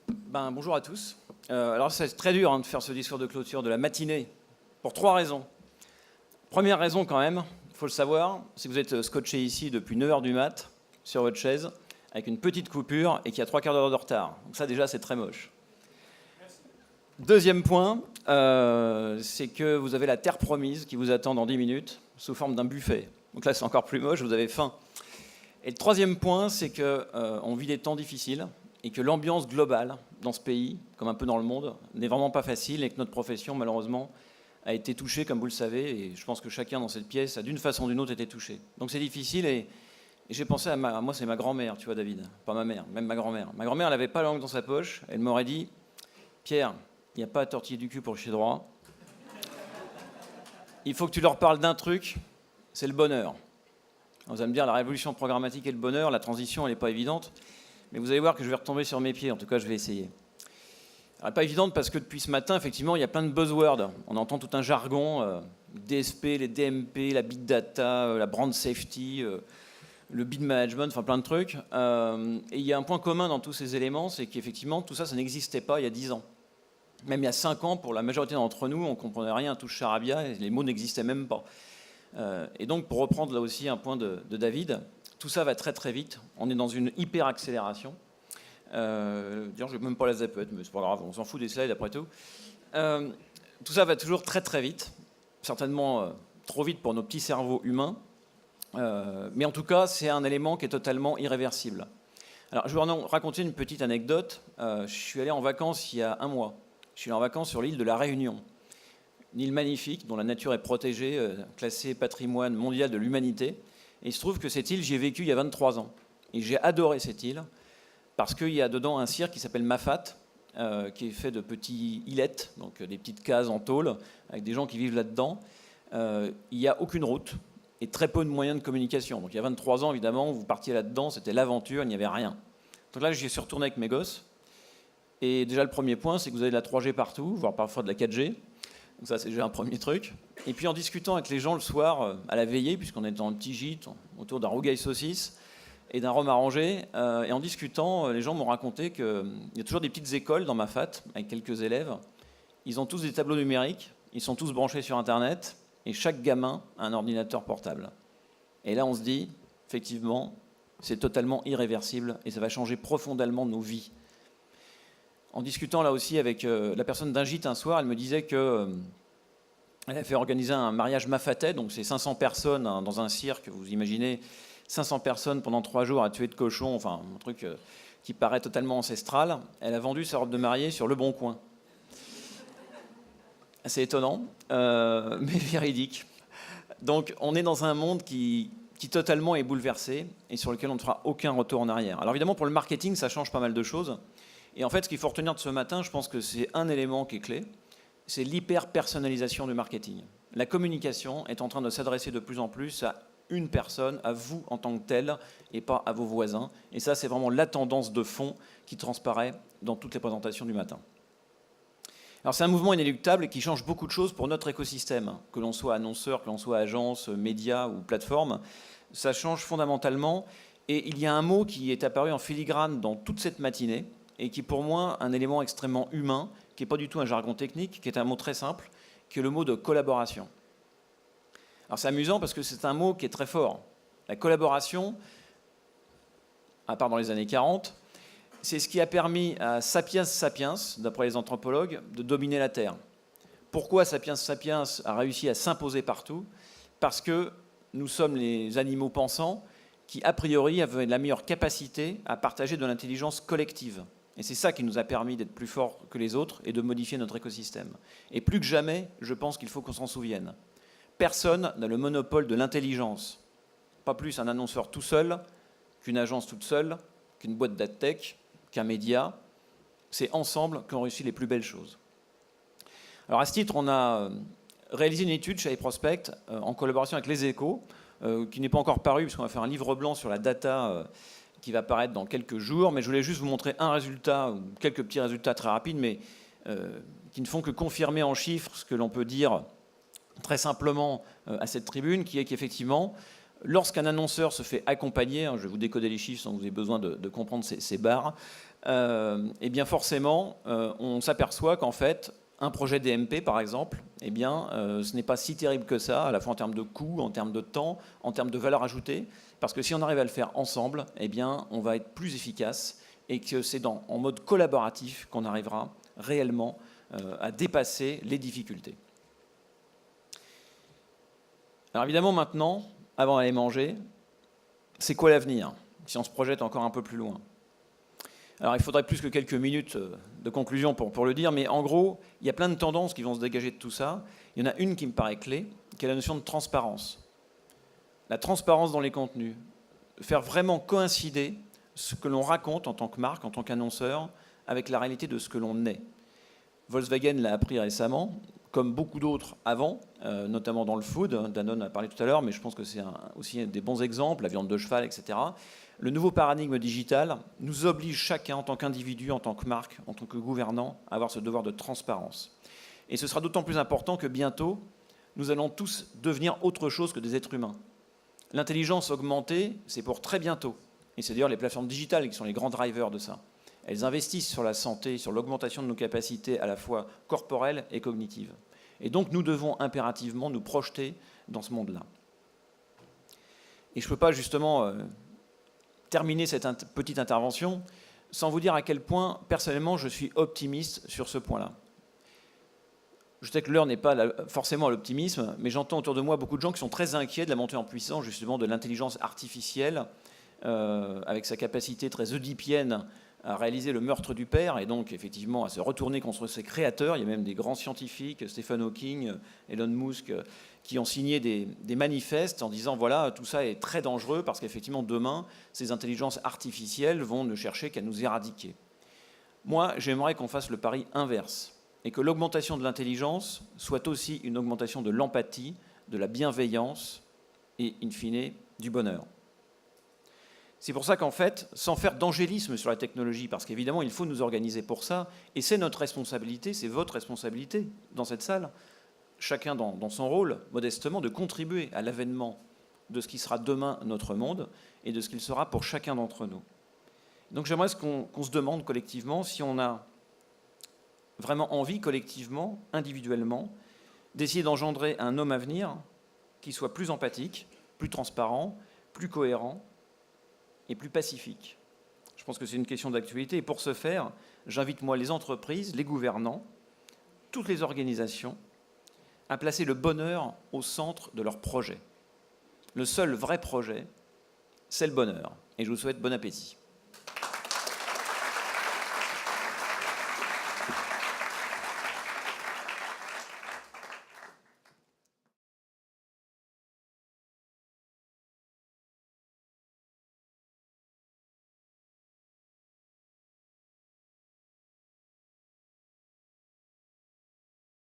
Bonjour à tous. Alors c'est très dur de faire ce discours de clôture de la matinée pour 3 raisons. Première raison quand même, il faut le savoir, c'est que vous êtes scotché ici depuis 9 heures du mat sur votre chaise avec une petite coupure et qu'il y a 3 quarts d'heure de retard. Donc ça déjà c'est très moche. Deuxième point, c'est que vous avez la terre promise qui vous attend dans 10 minutes sous forme d'un buffet. Donc là c'est encore plus moche, vous avez faim. Et le troisième point, c'est qu'on vit des temps difficiles et que l'ambiance globale dans ce pays, comme un peu dans le monde, n'est vraiment pas facile et que notre profession, malheureusement, a été touchée, comme vous le savez, et je pense que chacun dans cette pièce a d'une façon ou d'une autre été touché. Donc c'est difficile et j'ai pensé à moi, c'est ma grand-mère, tu vois David, pas ma mère, même ma grand-mère. Ma grand-mère, elle n'avait pas la langue dans sa poche, elle m'aurait dit « Pierre, il n'y a pas à tortiller du cul pour le chier droit. Il faut que tu leur parles d'un truc, c'est le bonheur. » Vous allez me dire, la révolution programmatique et le bonheur, la transition, elle n'est pas évidente. Mais vous allez voir que je vais retomber sur mes pieds, en tout cas je vais essayer. Elle n'est pas évidente parce que depuis ce matin, effectivement, il y a plein de buzzwords. On entend tout un jargon, DSP, les DMP, la big data, la brand safety, le bid management, enfin plein de trucs. Et il y a un point commun dans tous ces éléments, c'est qu'effectivement, tout ça, ça n'existait pas il y a 10 ans. Même il y a 5 ans, pour la majorité d'entre nous, on ne comprenait rien à tout charabia et les mots n'existaient même pas. Et donc, pour reprendre là aussi un point de David, tout ça va très très vite. On est dans une hyper-accélération. D'ailleurs, je ne vais même pas la zapette, mais c'est pas grave, on s'en fout des slides après tout. Tout ça va toujours très très vite. Certainement trop vite pour nos petits cerveaux humains. Mais en tout cas, c'est un élément qui est totalement irréversible. Alors, je vais vous raconter une petite anecdote. Je suis allé en vacances il y a un mois. Je suis allé en vacances sur l'île de la Réunion. Une île magnifique dont la nature est protégée, classée patrimoine mondial de l'humanité. Et il se trouve que cette île, j'y ai vécu il y a 23 ans. Et j'ai adoré cette île parce qu'il y a dedans un cirque qui s'appelle Mafat, qui est fait de petits îlettes, donc des petites cases en tôle, avec des gens qui vivent là-dedans. Il n'y a aucune route et très peu de moyens de communication. Donc il y a 23 ans, évidemment, vous partiez là-dedans, c'était l'aventure, il n'y avait rien. Donc là, j'y suis retourné avec mes gosses. Et déjà, le premier point, c'est que vous avez de la 3G partout, voire parfois de la 4G. Donc ça, c'est déjà un premier truc. Et puis en discutant avec les gens le soir, à la veillée, puisqu'on est dans un petit gîte, autour d'un rougail saucisse et d'un rhum arrangé, et en discutant, les gens m'ont raconté qu'il y a toujours des petites écoles dans Mafat, avec quelques élèves. Ils ont tous des tableaux numériques, ils sont tous branchés sur Internet, et chaque gamin a un ordinateur portable. Et là, on se dit, effectivement, c'est totalement irréversible, et ça va changer profondément nos vies. En discutant là aussi avec la personne d'un gîte un soir, elle me disait que elle a fait organiser un mariage mafatais, donc c'est 500 personnes dans un cirque, vous imaginez 500 personnes pendant 3 jours à tuer de cochons, enfin un truc qui paraît totalement ancestral. Elle a vendu sa robe de mariée sur Le Bon Coin. C'est étonnant, mais véridique. Donc on est dans un monde qui totalement est bouleversé et sur lequel on ne fera aucun retour en arrière. Alors évidemment pour le marketing, ça change pas mal de choses. Et en fait, ce qu'il faut retenir de ce matin, je pense que c'est un élément qui est clé, c'est l'hyper-personnalisation du marketing. La communication est en train de s'adresser de plus en plus à une personne, à vous en tant que tel, et pas à vos voisins. Et ça, c'est vraiment la tendance de fond qui transparaît dans toutes les présentations du matin. Alors c'est un mouvement inéluctable et qui change beaucoup de choses pour notre écosystème, que l'on soit annonceur, que l'on soit agence, média ou plateforme. Ça change fondamentalement. Et il y a un mot qui est apparu en filigrane dans toute cette matinée, et qui est pour moi un élément extrêmement humain, qui n'est pas du tout un jargon technique, qui est un mot très simple, qui est le mot de collaboration. Alors c'est amusant parce que c'est un mot qui est très fort. La collaboration, à part dans les années 40, c'est ce qui a permis à Sapiens sapiens, d'après les anthropologues, de dominer la Terre. Pourquoi Sapiens sapiens a réussi à s'imposer partout? Parce que nous sommes les animaux pensants qui, a priori, avaient la meilleure capacité à partager de l'intelligence collective. Et c'est ça qui nous a permis d'être plus forts que les autres et de modifier notre écosystème. Et plus que jamais, je pense qu'il faut qu'on s'en souvienne. Personne n'a le monopole de l'intelligence. Pas plus un annonceur tout seul, qu'une agence toute seule, qu'une boîte d'adtech, qu'un média. C'est ensemble qu'on réussit les plus belles choses. Alors à ce titre, on a réalisé une étude chez iProspect en collaboration avec Les Échos, qui n'est pas encore paru, puisqu'on va faire un livre blanc sur la data qui va paraître dans quelques jours, mais je voulais juste vous montrer un résultat, ou quelques petits résultats très rapides, mais qui ne font que confirmer en chiffres ce que l'on peut dire très simplement à cette tribune, qui est qu'effectivement, Lorsqu'un annonceur se fait accompagner, je vais vous décoder les chiffres sans que vous ayez besoin de comprendre ces barres, eh bien forcément, on s'aperçoit qu'en fait, un projet DMP, par exemple, eh bien, ce n'est pas si terrible que ça, à la fois en termes de coût, en termes de temps, en termes de valeur ajoutée, parce que si on arrive à le faire ensemble, eh bien, on va être plus efficace, et que c'est en mode collaboratif qu'on arrivera réellement à dépasser les difficultés. Alors évidemment, maintenant, avant d'aller manger, c'est quoi l'avenir, si on se projette encore un peu plus loin? Alors il faudrait plus que quelques minutes de conclusion pour le dire, mais en gros, il y a plein de tendances qui vont se dégager de tout ça. Il y en a une qui me paraît clé, qui est la notion de transparence. La transparence dans les contenus. Faire vraiment coïncider ce que l'on raconte en tant que marque, en tant qu'annonceur, avec la réalité de ce que l'on est. Volkswagen l'a appris récemment, comme beaucoup d'autres avant, notamment dans le food. Danone a parlé tout à l'heure, mais je pense que c'est aussi des bons exemples, la viande de cheval, etc. Le nouveau paradigme digital nous oblige chacun, en tant qu'individu, en tant que marque, en tant que gouvernant, à avoir ce devoir de transparence. Et ce sera d'autant plus important que bientôt, nous allons tous devenir autre chose que des êtres humains. L'intelligence augmentée, c'est pour très bientôt. Et c'est d'ailleurs les plateformes digitales qui sont les grands drivers de ça. Elles investissent sur la santé, sur l'augmentation de nos capacités à la fois corporelles et cognitives. Et donc nous devons impérativement nous projeter dans ce monde-là. Et je ne peux pas justement terminer cette petite intervention sans vous dire à quel point, personnellement, je suis optimiste sur ce point-là. Je sais que l'heure n'est pas forcément à l'optimisme, mais j'entends autour de moi beaucoup de gens qui sont très inquiets de la montée en puissance justement de l'intelligence artificielle, avec sa capacité très oedipienne à réaliser le meurtre du père et donc effectivement à se retourner contre ses créateurs. Il y a même des grands scientifiques, Stephen Hawking, Elon Musk, qui ont signé des manifestes en disant voilà, tout ça est très dangereux parce qu'effectivement demain, ces intelligences artificielles vont ne chercher qu'à nous éradiquer. Moi, j'aimerais qu'on fasse le pari inverse et que l'augmentation de l'intelligence soit aussi une augmentation de l'empathie, de la bienveillance et, in fine, du bonheur. C'est pour ça qu'en fait, sans faire d'angélisme sur la technologie, parce qu'évidemment, il faut nous organiser pour ça, et c'est notre responsabilité, c'est votre responsabilité dans cette salle, chacun dans son rôle, modestement, de contribuer à l'avènement de ce qui sera demain notre monde et de ce qu'il sera pour chacun d'entre nous. Donc j'aimerais qu'on se demande collectivement si on a vraiment envie, collectivement, individuellement, d'essayer d'engendrer un homme à venir qui soit plus empathique, plus transparent, plus cohérent, et plus pacifique. Je pense que c'est une question d'actualité. Et pour ce faire, j'invite moi les entreprises, les gouvernants, toutes les organisations, à placer le bonheur au centre de leur projet. Le seul vrai projet, c'est le bonheur. Et je vous souhaite bon appétit.